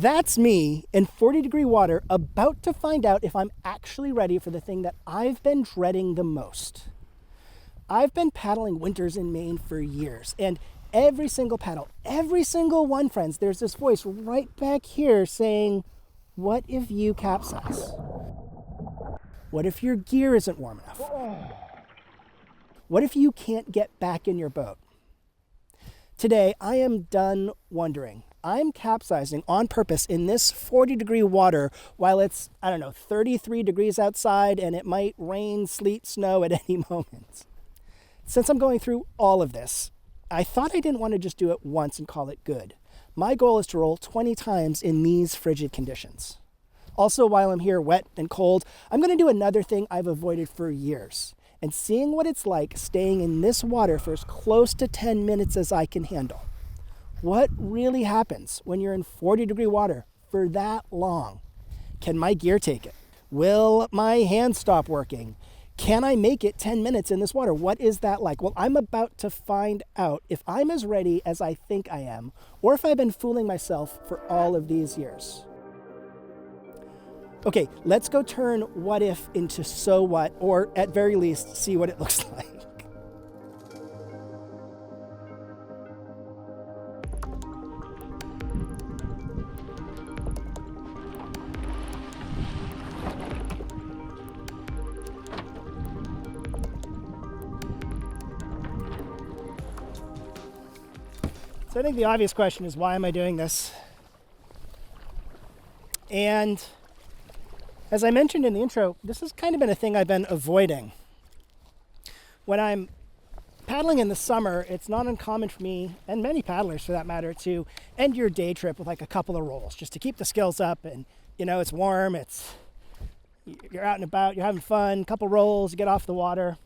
That's me in 40-degree water, about to find out if I'm actually ready for the thing that I've been dreading the most. I've been paddling winters in Maine for years, and every single paddle, every single one, friends, there's this voice right back here saying, what if you capsize? What if your gear isn't warm enough? What if you can't get back in your boat? Today, I am done wondering. I'm capsizing on purpose in this 40-degree water while it's, 33 degrees outside and it might rain, sleet, snow at any moment. Since I'm going through all of this, I thought I didn't want to just do it once and call it good. My goal is to roll 20 times in these frigid conditions. Also, while I'm here wet and cold, I'm going to do another thing I've avoided for years, and seeing what it's like staying in this water for as close to 10 minutes as I can handle. What really happens when you're in 40-degree water for that long? Can my gear take it? Will my hands stop working? Can I make it 10 minutes in this water? What is that like? Well, I'm about to find out if I'm as ready as I think I am, or if I've been fooling myself for all of these years. Okay, let's go turn what if into so what, or at very least, see what it looks like. So I think the obvious question is, why am I doing this? And as I mentioned in the intro, this has kind of been a thing I've been avoiding. When I'm paddling in the summer, it's not uncommon for me, and many paddlers for that matter, to end your day trip with like a couple of rolls, just to keep the skills up. And it's warm, you're out and about, you're having fun, a couple rolls, you get off the water.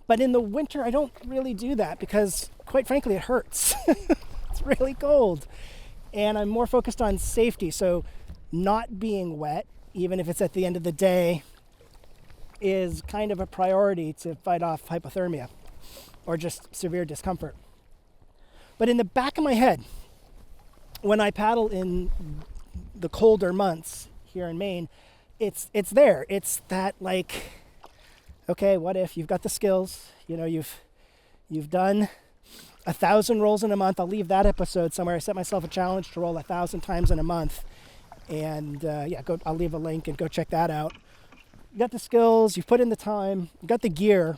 But in the winter, I don't really do that because, quite frankly, it hurts. It's really cold. And I'm more focused on safety. So not being wet, even if it's at the end of the day, is kind of a priority to fight off hypothermia or just severe discomfort. But in the back of my head, when I paddle in the colder months here in Maine, it's there. It's that like, okay, what if you've got the skills, you've done 1,000 rolls in a month. I'll leave that episode somewhere. I set myself a challenge to roll 1,000 times in a month. And I'll leave a link and go check that out. You got the skills, you've put in the time, you got the gear,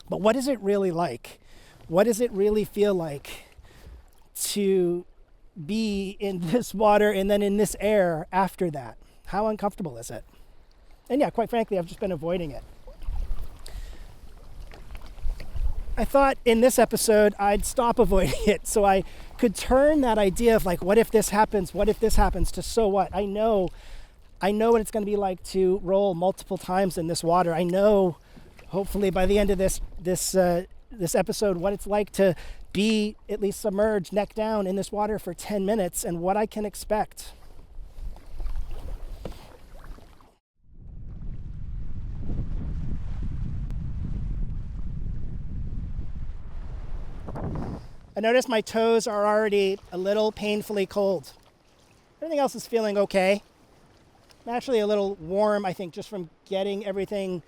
but what is it really like? What does it really feel like to be in this water and then in this air after that? How uncomfortable is it? And quite frankly, I've just been avoiding it. I thought in this episode I'd stop avoiding it so I could turn that idea of like, what if this happens to so what? I know what it's going to be like to roll multiple times in this water. I know, hopefully by the end of this episode, what it's like to be at least submerged neck down in this water for 10 minutes and what I can expect. I notice my toes are already a little painfully cold. Everything else is feeling okay. I'm actually a little warm, I think, just from getting everything,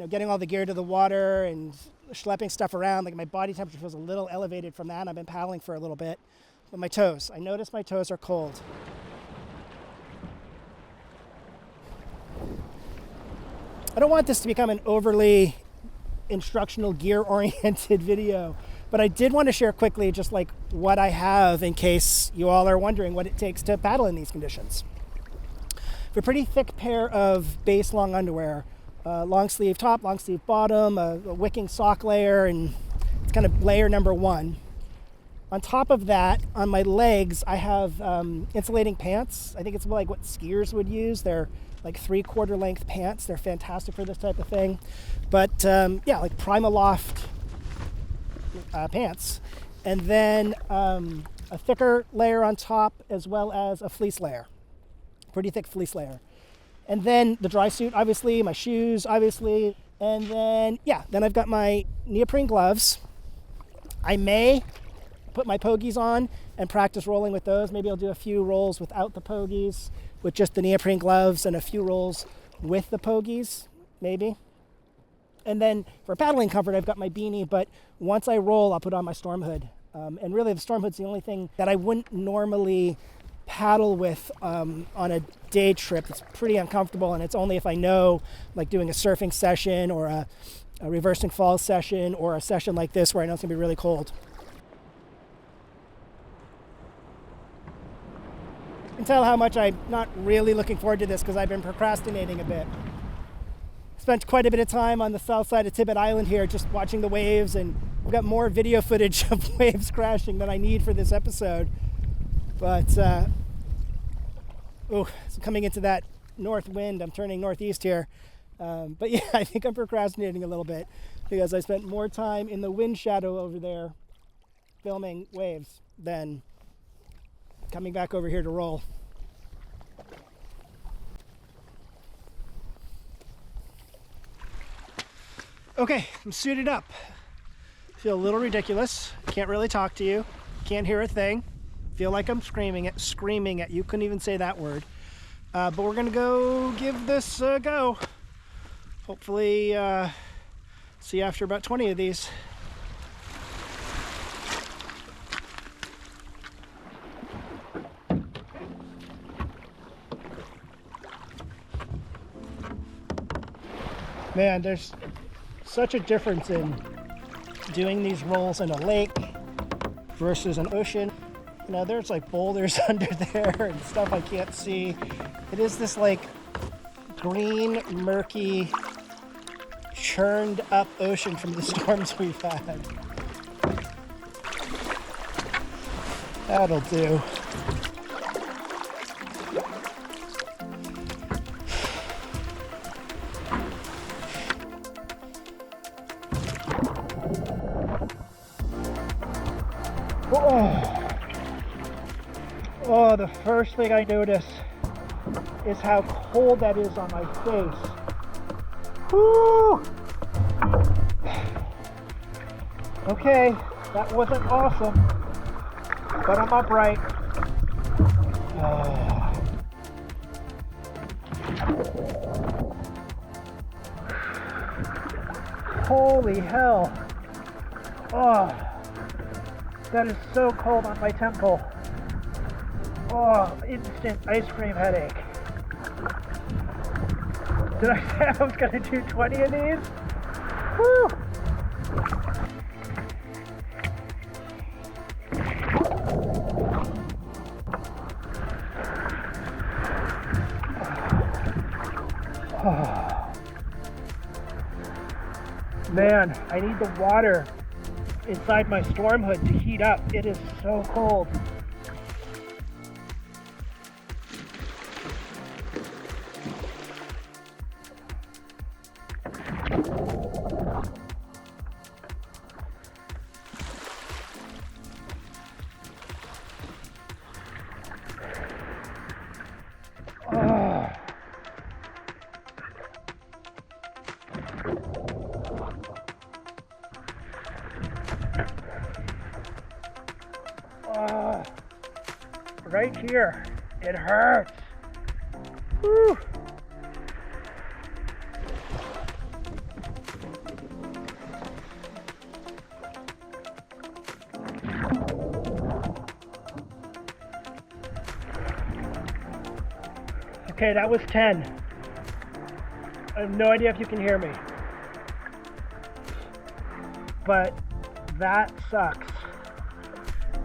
getting all the gear to the water and schlepping stuff around. Like my body temperature feels a little elevated from that. I've been paddling for a little bit. But my toes, I notice my toes are cold. I don't want this to become an overly instructional, gear-oriented video. But I did want to share quickly just like what I have in case you all are wondering what it takes to paddle in these conditions. I have a pretty thick pair of base long underwear, long sleeve top, long sleeve bottom, a wicking sock layer, and it's kind of layer number one. On top of that, on my legs, I have insulating pants. I think it's like what skiers would use. They're like 3/4 length pants. They're fantastic for this type of thing. But like Primaloft pants, and then a thicker layer on top as well as a fleece layer, pretty thick fleece layer, and then the drysuit, obviously, my shoes, obviously, and then I've got my neoprene gloves. I may put my Pogies on and practice rolling with those. Maybe I'll do a few rolls without the Pogies, with just the neoprene gloves, and a few rolls with the Pogies, maybe. And then for paddling comfort, I've got my beanie, but once I roll, I'll put on my storm hood. And really, the storm hood's the only thing that I wouldn't normally paddle with on a day trip. It's pretty uncomfortable, and it's only if I know, like doing a surfing session or a reversing falls session or a session like this where I know it's going to be really cold. You can tell how much I'm not really looking forward to this because I've been procrastinating a bit. Spent quite a bit of time on the south side of Tibbet Island here just watching the waves, and I've got more video footage of waves crashing than I need for this episode. But, so coming into that north wind, I'm turning northeast here. But yeah, I think I'm procrastinating a little bit because I spent more time in the wind shadow over there filming waves than coming back over here to roll. Okay, I'm suited up. Feel a little ridiculous. Can't really talk to you. Can't hear a thing. Feel like I'm screaming at you. Couldn't even say that word. But we're gonna go give this a go. Hopefully, see you after about 20 of these. Man, there's such a difference in doing these rolls in a lake versus an ocean. You know, there's like boulders under there and stuff I can't see. It is this like green, murky, churned up ocean from the storms we've had. That'll do. Oh, the first thing I notice is how cold that is on my face. Woo! Okay, that wasn't awesome, but I'm upright. Holy hell. Oh, that is so cold on my temple. Oh, instant ice cream headache. Did I say I was going to do 20 of these? Woo! Oh. Man, I need the water inside my storm hood to heat up. It is so cold. Right here, it hurts. Whew. Okay, that was 10. I have no idea if you can hear me, but that sucks.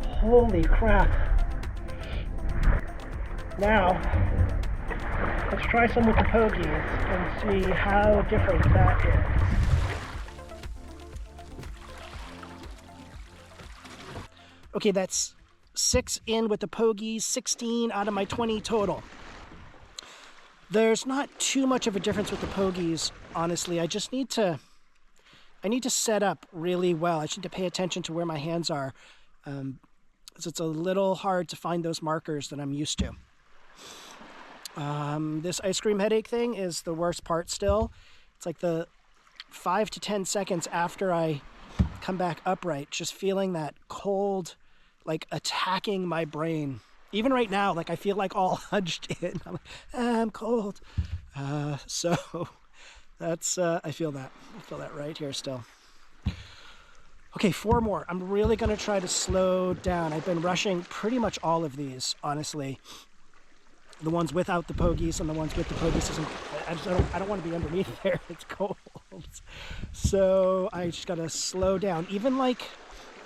Holy crap. Now, let's try some with the Pogies and see how different that is. Okay, that's 6 in with the Pogies, 16 out of my 20 total. There's not too much of a difference with the Pogies, honestly. I need to set up really well. I just need to pay attention to where my hands are. So it's a little hard to find those markers that I'm used to. This ice cream headache thing is the worst part still. It's like the 5 to 10 seconds after I come back upright, just feeling that cold like attacking my brain. Even right now, like I feel like all hunched in. I'm like, I'm cold. So that's, I feel that. I feel that right here still. Okay, 4 more. I'm really gonna try to slow down. I've been rushing pretty much all of these, honestly. The ones without the pogies and the ones with the pogies. I don't want to be underneath there. It's cold. So I just gotta slow down. Even like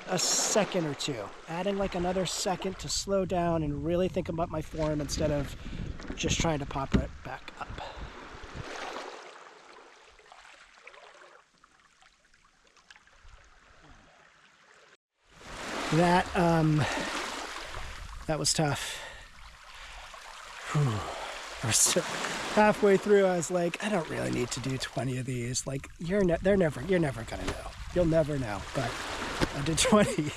a second or two. Adding like another second to slow down and really think about my form instead of just trying to pop right back up. That was tough. Whew. Halfway through, I was like, I don't really need to do 20 of these. Like, you're never gonna know. You'll never know. But I did 20.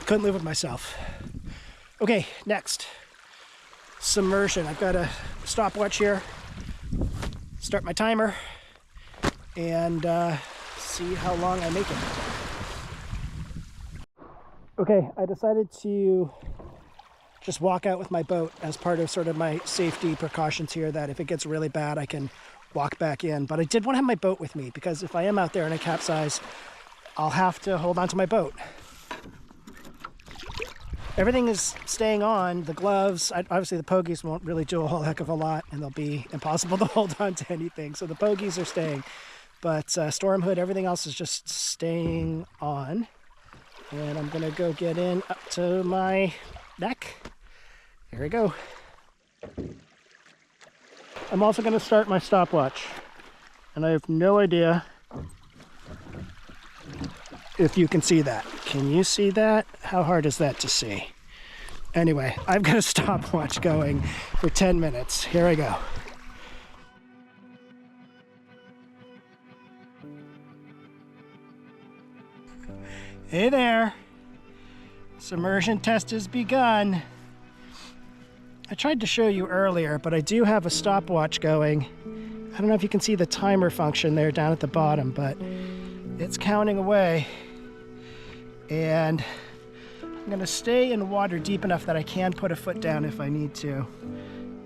Couldn't live with myself. Okay, next. Submersion. I've got a stopwatch here. Start my timer and see how long I make it. Okay, I decided to just walk out with my boat as part of sort of my safety precautions here, that if it gets really bad, I can walk back in. But I did want to have my boat with me because if I am out there and I capsize, I'll have to hold on to my boat. Everything is staying on. The gloves, obviously the pogies won't really do a whole heck of a lot and they'll be impossible to hold on to anything. So the pogies are staying, but storm hood, everything else is just staying on. And I'm gonna go get in up to my neck. Here we go. I'm also gonna start my stopwatch. And I have no idea if you can see that. Can you see that? How hard is that to see? Anyway, I've got a stopwatch going for 10 minutes. Here I go. Hey there. Submersion test has begun. I tried to show you earlier, but I do have a stopwatch going. I don't know if you can see the timer function there down at the bottom, but it's counting away. And I'm gonna stay in water deep enough that I can put a foot down if I need to.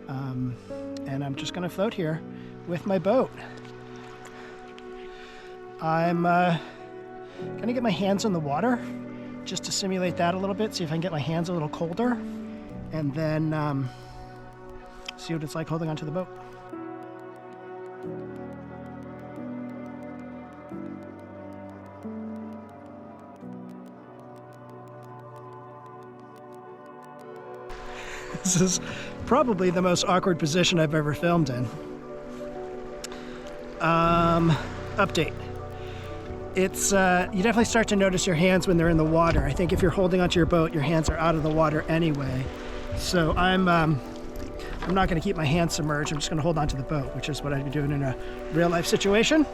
And I'm just gonna float here with my boat. I'm gonna get my hands in the water just to simulate that a little bit, see if I can get my hands a little colder, and then see what it's like holding onto the boat. This is probably the most awkward position I've ever filmed in. Update. It's you definitely start to notice your hands when they're in the water. I think if you're holding onto your boat, your hands are out of the water anyway. So I'm not going to keep my hands submerged. I'm just going to hold onto the boat, which is what I'd be doing in a real life situation.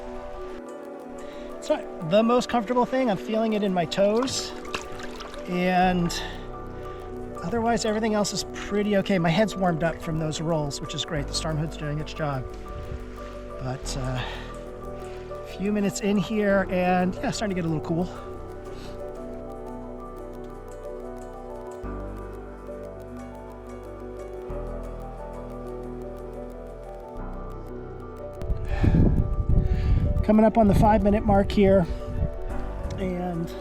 It's not the most comfortable thing. I'm feeling it in my toes, and otherwise everything else is pretty okay. My head's warmed up from those rolls, which is great. The storm hood's doing its job. But few minutes in here, and yeah, starting to get a little cool. Coming up on the 5-minute mark here, and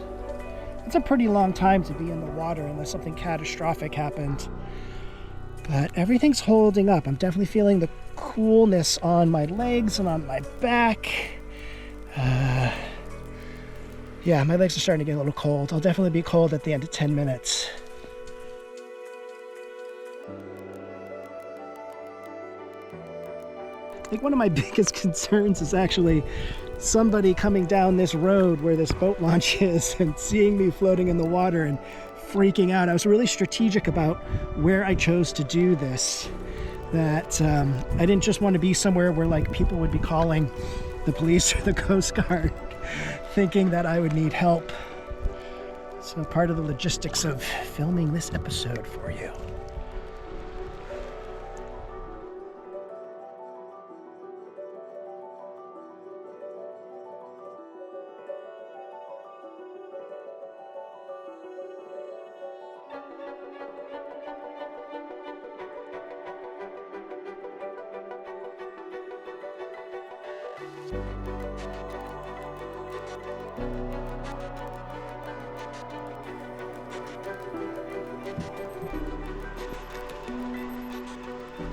it's a pretty long time to be in the water unless something catastrophic happened. But everything's holding up. I'm definitely feeling the coolness on my legs and on my back. Yeah, my legs are starting to get a little cold. I'll definitely be cold at the end of 10 minutes. I think one of my biggest concerns is actually somebody coming down this road where this boat launch is and seeing me floating in the water and freaking out. I was really strategic about where I chose to do this. That I didn't just want to be somewhere where like people would be calling the police or the Coast Guard thinking that I would need help. So part of the logistics of filming this episode for you.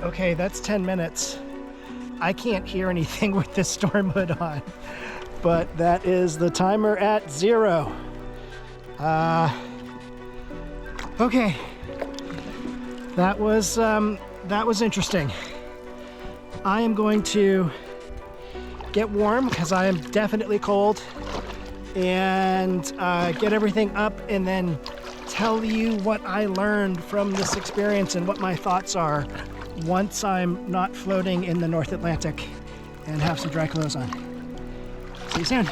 Okay, that's 10 minutes. I can't hear anything with this storm hood on, but that is the timer at 0. Okay, that was interesting. I am going to get warm because I am definitely cold, and get everything up, and then tell you what I learned from this experience and what my thoughts are once I'm not floating in the North Atlantic and have some dry clothes on. See you soon.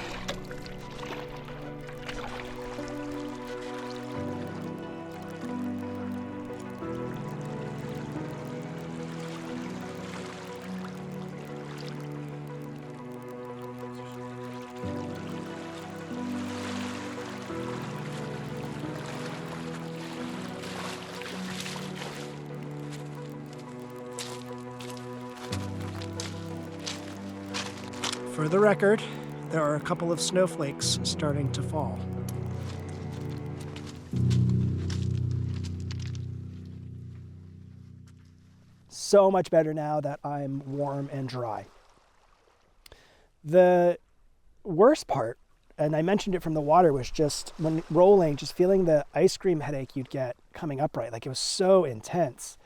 For the record, there are a couple of snowflakes starting to fall. So much better now that I'm warm and dry. The worst part, and I mentioned it from the water, was just when rolling, just feeling the ice cream headache you'd get coming upright. Like, it was so intense.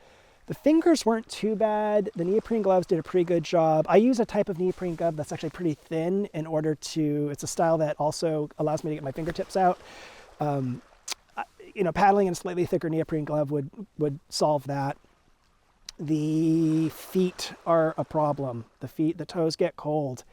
The fingers weren't too bad. The neoprene gloves did a pretty good job. I use a type of neoprene glove that's actually pretty thin in order to, it's a style that also allows me to get my fingertips out. Paddling in a slightly thicker neoprene glove would solve that. The feet are a problem. The toes get cold.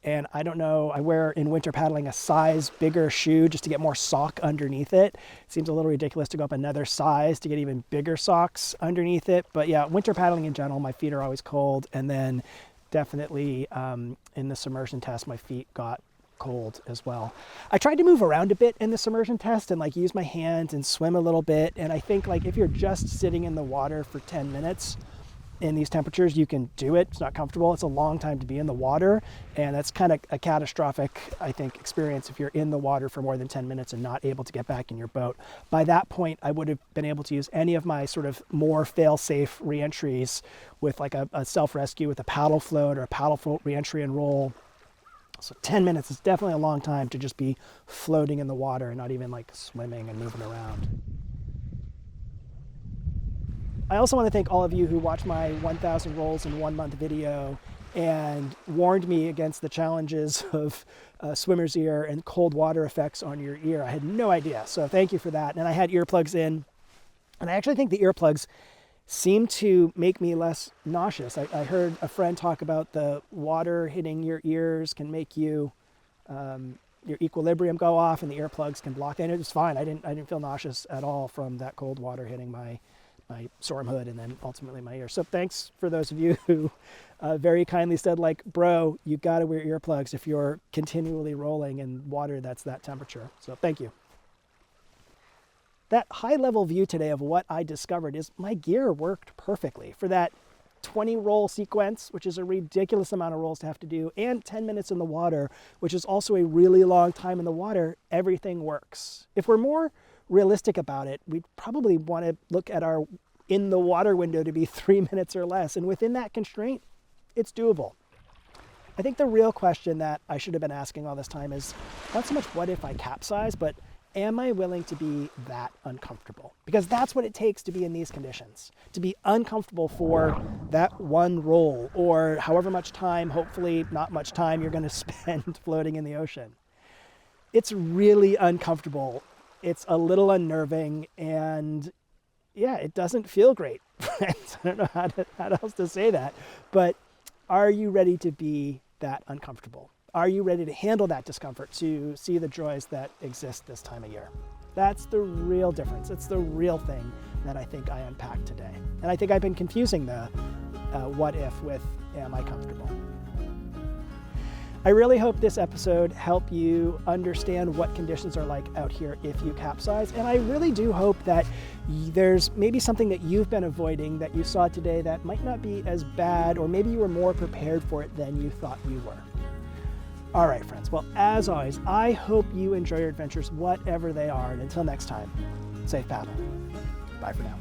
And I don't know, I wear in winter paddling a size bigger shoe just to get more sock underneath it. It seems a little ridiculous to go up another size to get even bigger socks underneath it. But yeah, winter paddling in general, my feet are always cold. And then definitely in the submersion test, my feet got cold as well. I tried to move around a bit in the submersion test and use my hands and swim a little bit. And I think if you're just sitting in the water for 10 minutes, in these temperatures, you can do it. It's not comfortable. It's a long time to be in the water, and that's kind of a catastrophic, I think, experience if you're in the water for more than 10 minutes and not able to get back in your boat. By that point, I would have been able to use any of my sort of more fail-safe reentries with a self-rescue with a paddle float or a paddle float reentry and roll. So 10 minutes is definitely a long time to just be floating in the water and not even swimming and moving around. I also want to thank all of you who watched my 1,000 rolls in 1 month video and warned me against the challenges of swimmer's ear and cold water effects on your ear. I had no idea, so thank you for that. And I had earplugs in, and I actually think the earplugs seem to make me less nauseous. I heard a friend talk about the water hitting your ears can make you your equilibrium go off, and the earplugs can block that. And it was fine. I didn't feel nauseous at all from that cold water hitting my storm hood and then ultimately my ear. So thanks for those of you who very kindly said bro, you got to wear earplugs if you're continually rolling in water that's that temperature. So thank you. That high level view today of what I discovered is my gear worked perfectly for that 20 roll sequence, which is a ridiculous amount of rolls to have to do, and 10 minutes in the water, which is also a really long time in the water. Everything works. If we're more realistic about it, we'd probably want to look at our in the water window to be 3 minutes or less. And within that constraint, it's doable. I think the real question that I should have been asking all this time is not so much what if I capsize, but am I willing to be that uncomfortable? Because that's what it takes to be in these conditions, to be uncomfortable for that one roll or however much time, hopefully not much time, you're going to spend floating in the ocean. It's really uncomfortable. It's a little unnerving, and yeah, it doesn't feel great. I don't know how else to say that, but are you ready to be that uncomfortable? Are you ready to handle that discomfort, to see the joys that exist this time of year? That's the real difference. It's the real thing that I think I unpacked today. And I think I've been confusing the what if with am I comfortable? I really hope this episode helped you understand what conditions are like out here if you capsize. And I really do hope that there's maybe something that you've been avoiding that you saw today that might not be as bad, or maybe you were more prepared for it than you thought you were. All right, friends. Well, as always, I hope you enjoy your adventures, whatever they are. And until next time, safe paddle. Bye for now.